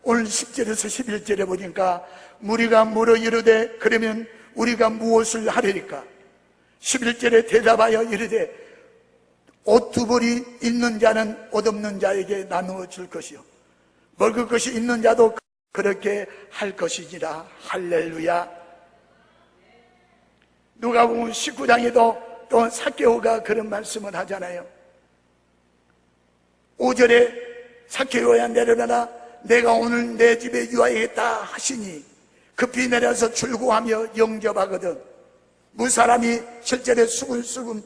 오늘 10절에서 11절에 보니까 무리가 물어 이르되 그러면 우리가 무엇을 하리까? 11절에 대답하여 이르되 옷 두 벌이 있는 자는 옷 없는 자에게 나누어 줄 것이요 먹을 것이 있는 자도 그렇게 할 것이니라. 할렐루야. 누가복음 19장에도 또 삭개오가 그런 말씀을 하잖아요. 5절에 삭개오야 내려놔라. 내가 오늘 내 집에 유하겠다 하시니 급히 내려서 출구하며 영접하거든 무사람이 실제로 수근수근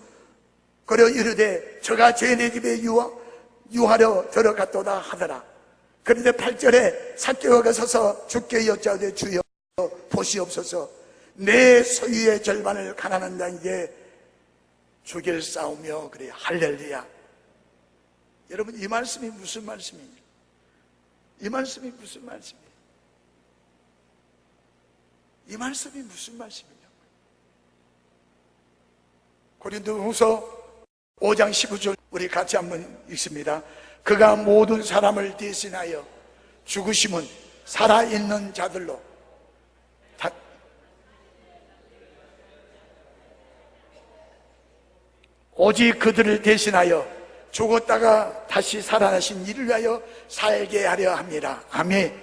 거려 이르되 저가 죄인의 집에 유하려 들어갔도다 하더라. 그런데 8절에 삭개오가 서서 주께 여짜오되 주여 보시옵소서 내 소유의 절반을 가난한 자에게 주길 싸우며 그래. 할렐루야. 여러분 이 말씀이 무슨 말씀이에요? 이 말씀이 무슨 말씀이에요? 이 말씀이 무슨 말씀이냐고요? 고린도후서 5장 15절 우리 같이 한번 읽습니다. 그가 모든 사람을 대신하여 죽으심은 살아있는 자들로 오직 그들을 대신하여 죽었다가 다시 살아나신 이를 위하여 살게 하려 합니다. 아멘.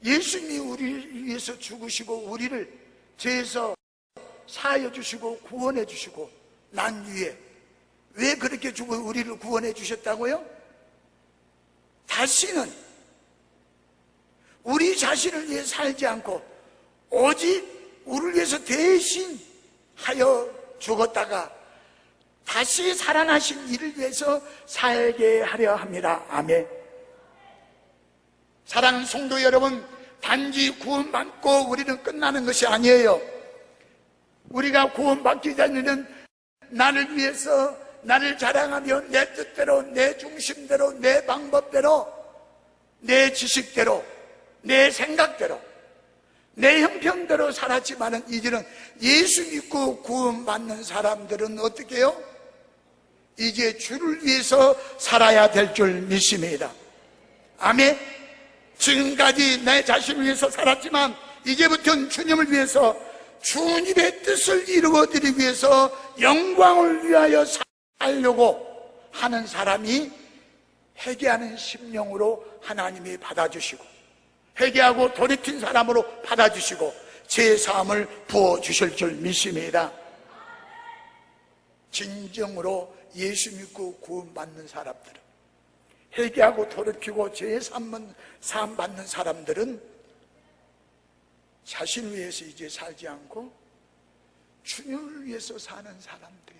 예수님이 우리를 위해서 죽으시고 우리를 죄에서 사하여 주시고 구원해 주시고 난 위에 왜 그렇게 죽어 우리를 구원해 주셨다고요? 다시는 우리 자신을 위해 살지 않고 오직 우리를 위해서 대신 하여 죽었다가 다시 살아나신 이를 위해서 살게 하려 합니다. 아멘. 사랑하는 성도 여러분, 단지 구원받고 우리는 끝나는 것이 아니에요. 우리가 구원받기 전에는 나를 위해서 나를 자랑하며 내 뜻대로 내 중심대로 내 방법대로 내 지식대로 내 생각대로 내 형편대로 살았지만은 이제는 예수 믿고 구원받는 사람들은 어떻게 해요? 이제 주를 위해서 살아야 될 줄 믿습니다. 아멘. 지금까지 내 자신을 위해서 살았지만 이제부터는 주님을 위해서, 주님의 뜻을 이루어드리기 위해서 영광을 위하여 살려고 하는 사람이 회개하는 심령으로 하나님이 받아주시고, 회개하고 돌이킨 사람으로 받아주시고 제사함을 부어주실 줄 믿습니다. 진정으로 예수 믿고 구원받는 사람들은, 회개하고 돌이키고 제사함 받는 사람들은 자신을 위해서 이제 살지 않고 주님을 위해서 사는 사람들이에요.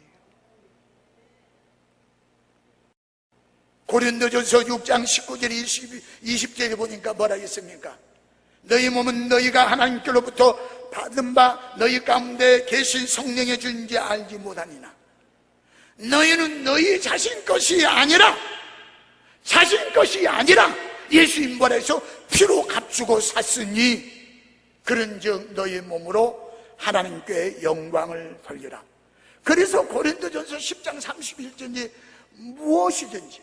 고린도전서 6장 19절 20절에 보니까 뭐라 했습니까? 너희 몸은 너희가 하나님께로부터 받은 바 너희 가운데 계신 성령의 주인지 알지 못하니나 너희는 너희 자신 것이 아니라 예수님 보내서 피로 값주고 샀으니 그런즉 너희 몸으로 하나님께 영광을 돌리라. 그래서 고린도전서 10장 31절에 무엇이든지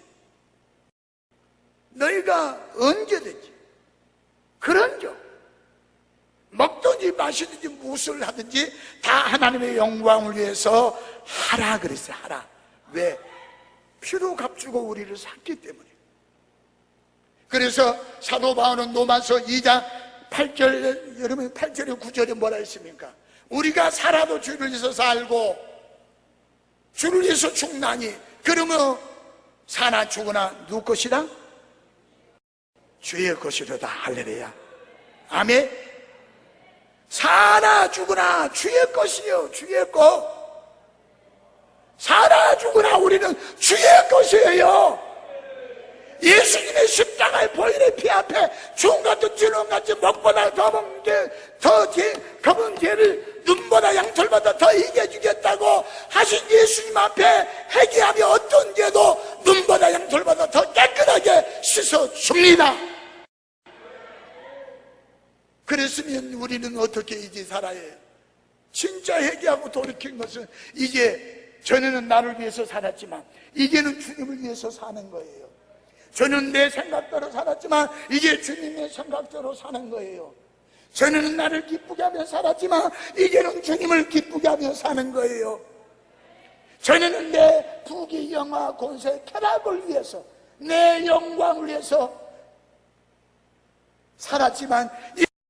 너희가 언제든지 그런즉 먹든지 마시든지 무엇을 하든지 다 하나님의 영광을 위해서 하라 그랬어요. 하라. 왜? 피로 값주고 우리를 샀기 때문에. 그래서 사도 바울은 로마서 2장 8절, 여러분 8절에 9절에 뭐라 했습니까? 우리가 살아도 주를 위해서 살고 주를 위해서 죽나니 그러면 사나 죽으나 누구 것이다? 주의 것이로다. 할렐루야. 아멘. 사나 죽으나 주의 것이요, 주의 것. 사나 죽으나 우리는 주의 것이에요. 예수님의 십자가의 보혈의 피 앞에 죽음같은 진원같이 먹보다 더 검은 죄를 눈보다 양털보다 더 이겨주겠다고 하신 예수님 앞에 회개하며 어떤 죄도 눈보다 양털보다 더 깨끗하게 씻어줍니다. 그랬으면 우리는 어떻게 이제 살아야 해요? 진짜 회개하고 돌이킨 것은 이제 전에는 나를 위해서 살았지만 이제는 주님을 위해서 사는 거예요. 저는 내 생각대로 살았지만 이제 주님의 생각대로 사는 거예요. 전에는 나를 기쁘게 하며 살았지만 이제는 주님을 기쁘게 하며 사는 거예요. 전에는 내 부귀 영화 권세 쾌락을 위해서 내 영광을 위해서 살았지만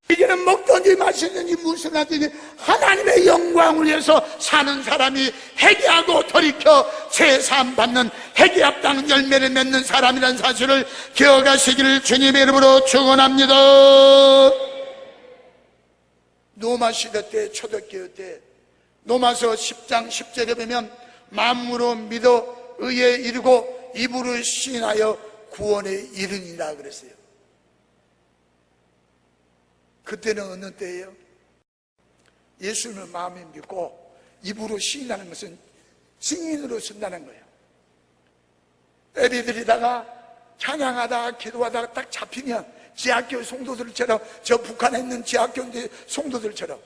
이제는 먹든지 마시든지 무슨 하든지 하나님의 영광을 위해서 사는 사람이 회개하고 돌이켜 제사함 받는 회개합당 열매를 맺는 사람이라는 사실을 기억하시기를 주님의 이름으로 축원합니다. 노마 시대 때, 초대교회 때 노마서 10장 10절에 보면 마음으로 믿어 의에 이르고 입으로 시인하여 구원에 이르니라 그랬어요. 그때는 어느 때예요? 예수님을 마음에 믿고 입으로 시인하는 것은 증인으로 쓴다는 거예요. 예배드리다가 찬양하다가 기도하다가 딱 잡히면 지하교 성도들처럼, 저 북한에 있는 지하교 성도들처럼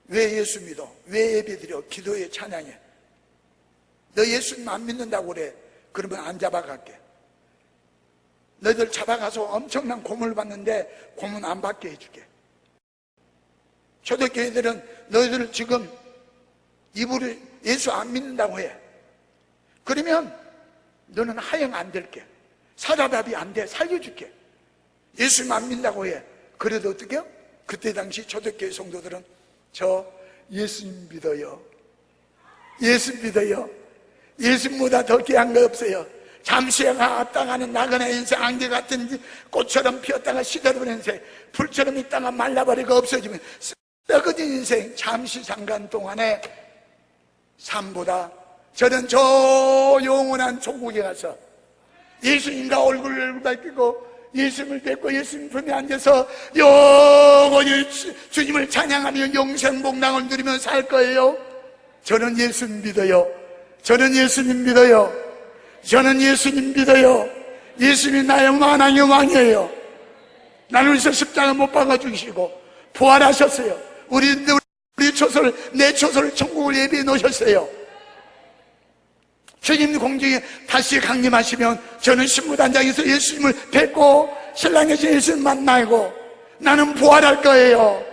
왜 예수 믿어? 왜 예배드려? 기도해, 찬양해. 너 예수님 안 믿는다고 그래. 그러면 안 잡아갈게. 너희들 잡아가서 엄청난 고문을 받는데 고문 안 받게 해줄게. 초대교회들은 너희들 지금 입으로 예수 안 믿는다고 해. 그러면 너는 하영 안 될게. 사자답이 안 돼. 살려줄게. 예수님 안 믿는다고 해. 그래도 어떻게 해요? 그때 당시 초대교회 성도들은 저 예수님 믿어요. 예수 믿어요. 예수님보다 더 귀한 거 없어요. 잠시에 갔다가는 나그네 인생, 안개 같은 꽃처럼 피었다가 시들어버린 인생, 불처럼 있다가 말라버리고 없어지면 썩어진 인생, 잠시 잠깐 동안의 삶보다 저는 저 영원한 천국에 가서 예수님과 얼굴을 밝히고 예수님을 뵙고 예수님 품에 앉아서 영원히 주님을 찬양하며 영생복락을 누리며 살 거예요. 저는 예수님 믿어요. 저는 예수님 믿어요. 저는 예수님 믿어요. 예수님이 나의 만왕의 왕이에요. 나를 위해서 십자가 못 박아 주시고 부활하셨어요. 우리 초설, 내 초설 천국을 예비해 놓으셨어요. 주님 공중에 다시 강림하시면 저는 신부단장에서 예수님을 뵙고 신랑의 예수님 만나고 나는 부활할 거예요.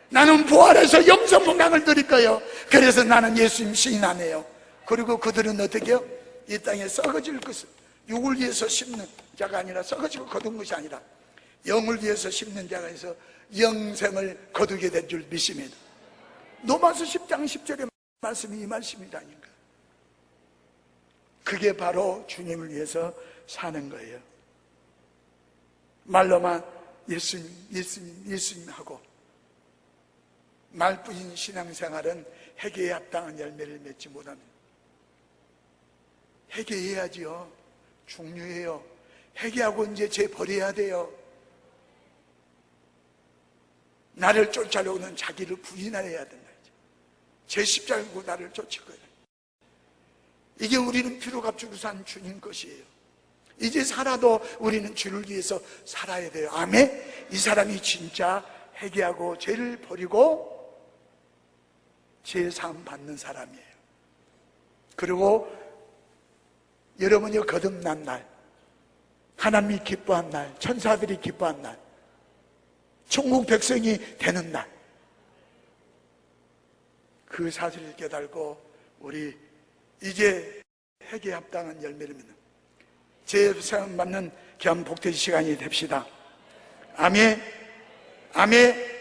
나는 부활해서 영생 건강을 누릴 거예요. 그래서 나는 예수님 시인하네요. 그리고 그들은 어떻게 해요? 이 땅에 썩어질 것을 육을 위해서 심는 자가 아니라 썩어지고 거둔 것이 아니라 영을 위해서 심는 자가 있어 영생을 거두게 된 줄 믿습니다. 로마서 10장 10절의 말씀이 이 말씀이라니까. 그게 바로 주님을 위해서 사는 거예요. 말로만 예수님 하고 말뿐인 신앙생활은 회개에 합당한 열매를 맺지 못합니다. 회개해야지요. 중요해요. 회개하고 이제 죄 버려야 돼요. 나를 쫓아오는 자기를 부인해야 된다. 제 십자가고 나를 쫓을 거예요. 이게 우리는 피로 값주고 산 주님 것이에요. 이제 살아도 우리는 주를 위해서 살아야 돼요. 아멘. 이 사람이 진짜 회개하고 죄를 버리고 죄 사함 받는 사람이에요. 그리고 여러분이 거듭난 날, 하나님이 기뻐한 날, 천사들이 기뻐한 날, 천국 백성이 되는 날, 그 사실을 깨달고 우리 이제 회개에 합당한 열매를 맺는 죄 사함 받는 귀한 복된 시간이 됩시다. 아멘. 아멘.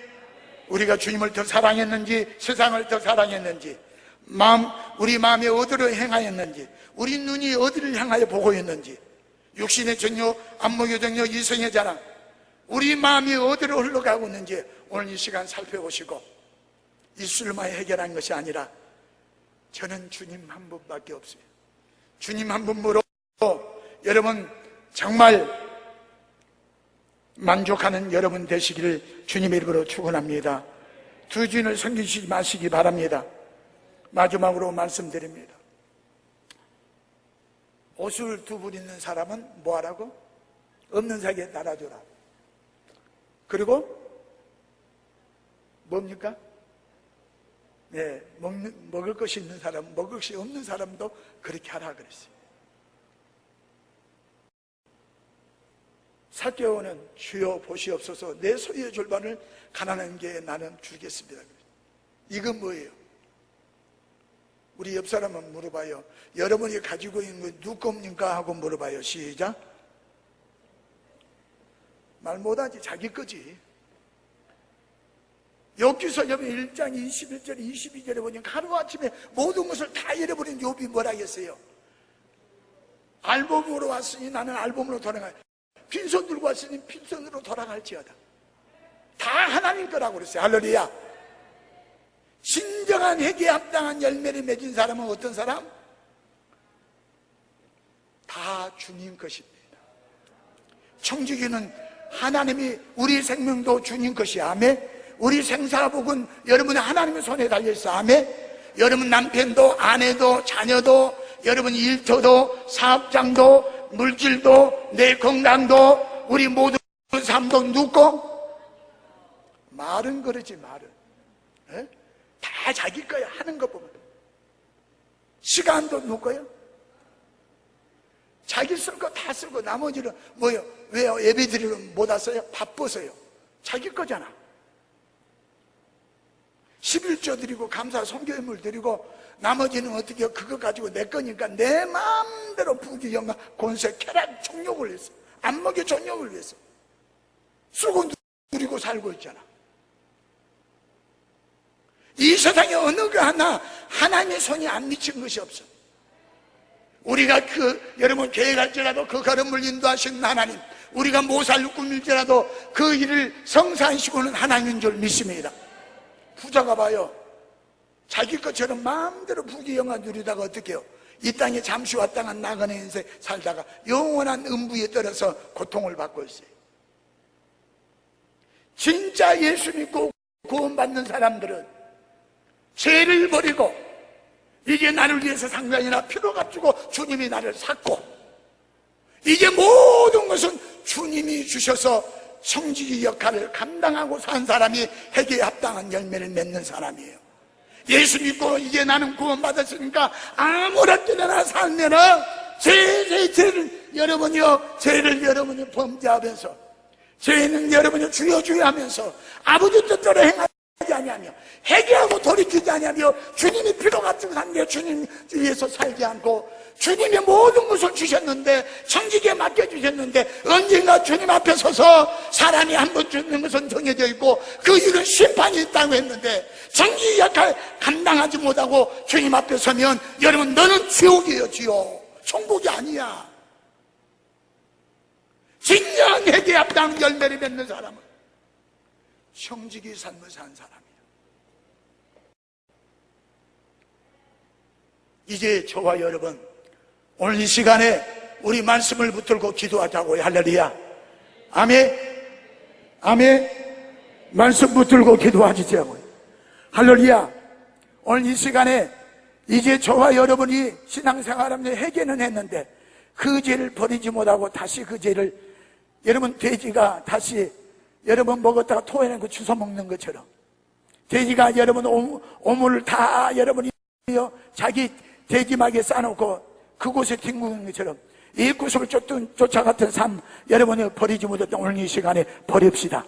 우리가 주님을 더 사랑했는지 세상을 더 사랑했는지 우리 마음이 어디로 행하였는지 우리 눈이 어디를 향하여 보고 있는지 육신의 정욕, 안목의 정욕, 이성의 자랑 우리 마음이 어디로 흘러가고 있는지 오늘 이 시간 살펴보시고 입술만 해결한 것이 아니라 저는 주님 한 분밖에 없어요. 주님 한 분으로 여러분 정말 만족하는 여러분 되시기를 주님의 이름으로 축원합니다. 두 주인을 섬기시지 마시기 바랍니다. 마지막으로 말씀드립니다. 옷을 두 벌 있는 사람은 뭐하라고? 없는 자에게 나눠줘라. 그리고 뭡니까? 네, 먹을 것이 있는 사람, 먹을 것이 없는 사람도 그렇게 하라 그랬어요. 사개오는 주여 보시옵소서 내 소유의 절반을 가난한 게 나는 주겠습니다. 이건 뭐예요? 우리 옆 사람은 물어봐요. 여러분이 가지고 있는 거 누구 겁니까? 하고 물어봐요. 시작. 말 못하지. 자기 거지. 욥기서 1장 21절 22절에 보니까 하루아침에 모든 것을 다 잃어버린 욥이 뭐라 했어요? 알몸으로 왔으니 나는 알몸으로 돌아가요. 빈손 들고 왔으니 빈손으로 돌아갈지어다. 다 하나님 거라고 그랬어요. 할렐루야. 진정한 회개에 합당한 열매를 맺은 사람은 어떤 사람? 다 주님 것입니다. 청지기는 하나님이 우리 생명도 주님 것이 아멘. 우리 생사복은 여러분의 하나님의 손에 달려있어 아멘. 여러분 남편도 아내도 자녀도 여러분 일터도 사업장도 물질도 내 건강도 우리 모든 삶도 누구? 말은 그러지 말은 에? 다 자기 거야. 하는 거 보면 시간도 누구 거야? 자기 쓸 거 다 쓰고 나머지는 뭐요? 왜요? 예배 드리러 못 왔어요? 바빠서요. 자기 거잖아. 11조 드리고 감사 성교회물 드리고 나머지는 어떻게 해요? 그거 가지고 내 거니까 내 마음대로 부귀 영광 권세 쾌락 종욕을 했어. 안목의 종욕을 위해서 쓰고 누리고 살고 있잖아. 이 세상에 어느 거 하나 하나님의 손이 안 미친 것이 없어. 우리가 여러분 교회 갈지라도 그 걸음을 인도하신 하나님, 우리가 모살로 꾸밀지라도 그 일을 성사하시고는 하나님인 줄 믿습니다. 부자가 봐요. 자기 것처럼 마음대로 부귀영화 누리다가 어떻게 해요? 이 땅에 잠시 왔다가 나가는 인생 살다가 영원한 음부에 떨어서 고통을 받고 있어요. 진짜 예수 믿고 구원받는 사람들은 죄를 버리고 이제 나를 위해서 산 게 아니라 피로 값주고 주님이 나를 샀고 이제 모든 것은 주님이 주셔서 청지기 역할을 감당하고 산 사람이 회개에 합당한 열매를 맺는 사람이에요. 예수 믿고 이제 나는 구원받았으니까 아무렇게나 살면은 죄를 여러분이 범죄하면서 죄는 여러분이 주여 하면서 아버지 뜻대로 행하지 아니하며 회개하고 돌이키지 아니하며 주님이 필요가 증산되어 주님 위해서 살지 않고 주님이 모든 것을 주셨는데 청지기에 맡겨주셨는데 언젠가 주님 앞에 서서 사람이 한 번 죽는 것은 정해져 있고 그 일은 심판이 있다고 했는데 청지기 역할 감당하지 못하고 주님 앞에 서면 여러분 너는 지옥이에요. 지옥, 천국이 아니야. 진정한 회개 합당 열매를 맺는 사람은 청지기 삶을 산 사람이에요. 이제 저와 여러분 오늘 이 시간에 우리 말씀을 붙들고 기도하자고요. 할렐루야. 아멘. 아멘. 말씀 붙들고 기도하자고요. 할렐루야. 오늘 이 시간에 이제 저와 여러분이 신앙생활하면서 회개는 했는데 그 죄를 버리지 못하고 다시 그 죄를 여러분 돼지가 다시 여러분 먹었다가 토해낸 거 주워 먹는 것처럼 돼지가 여러분 오물을 다 여러분이 자기 돼지막에 싸놓고 그곳에 뒹구는 것처럼 이 구속을 쫓아갔던 삶 여러분이 버리지 못했던 오늘 이 시간에 버립시다.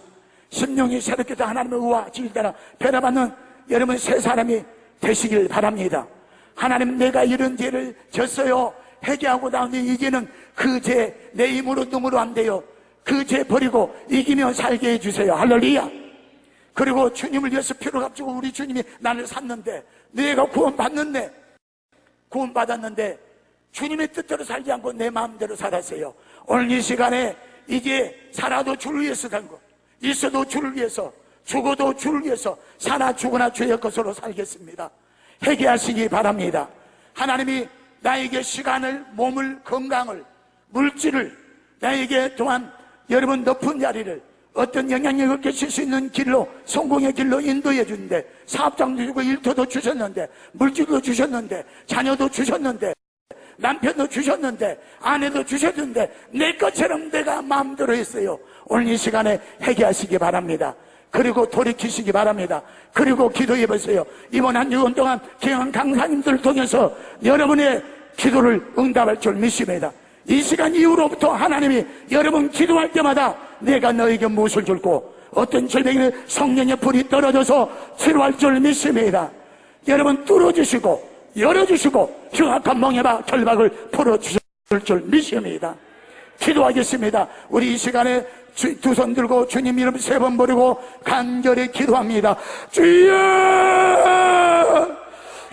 심령이 새롭게 다 하나님의 의와 진리따라 변화받는 여러분 새 사람이 되시길 바랍니다. 하나님 내가 이런 죄를 졌어요. 회개하고 나오니 이제는 그 죄 내 힘으로 눈으로 안 돼요. 그 죄 버리고 이기며 살게 해주세요. 할렐루야. 그리고 주님을 위해서 피를 값주고 우리 주님이 나를 샀는데 내가 구원받았는데 주님의 뜻대로 살지 않고 내 마음대로 살았어요. 오늘 이 시간에 이제 살아도 주를 위해서 살고 있어도 주를 위해서 죽어도 주를 위해서 사나 죽으나 주의 것으로 살겠습니다. 회개하시기 바랍니다. 하나님이 나에게 시간을, 몸을, 건강을, 물질을 나에게 또한 여러분 높은 자리를 어떤 영향력을 끼칠 수 있는 길로 성공의 길로 인도해 주는데 사업장도 주고 일터도 주셨는데 물질도 주셨는데 자녀도 주셨는데 남편도 주셨는데 아내도 주셨는데 내 것처럼 내가 마음대로 했어요. 오늘 이 시간에 회개하시기 바랍니다. 그리고 돌이키시기 바랍니다. 그리고 기도해 보세요. 이번 한 주간 동안 귀한 강사님들을 통해서 여러분의 기도를 응답할 줄 믿습니다. 이 시간 이후로부터 하나님이 여러분 기도할 때마다 내가 너에게 무엇을 줄고 어떤 절벽에 성령의 불이 떨어져서 치료할 줄 믿습니다. 여러분 뚫어주시고 열어주시고 흉악한 멍에바 결박을 풀어주실 줄 믿습니다. 기도하겠습니다. 우리 이 시간에 두 손 들고 주님 이름 3번 부르고 간절히 기도합니다. 주여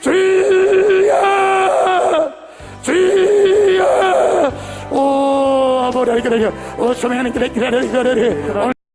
주여 주여 오 뭐라 그래 오 소명하는 그래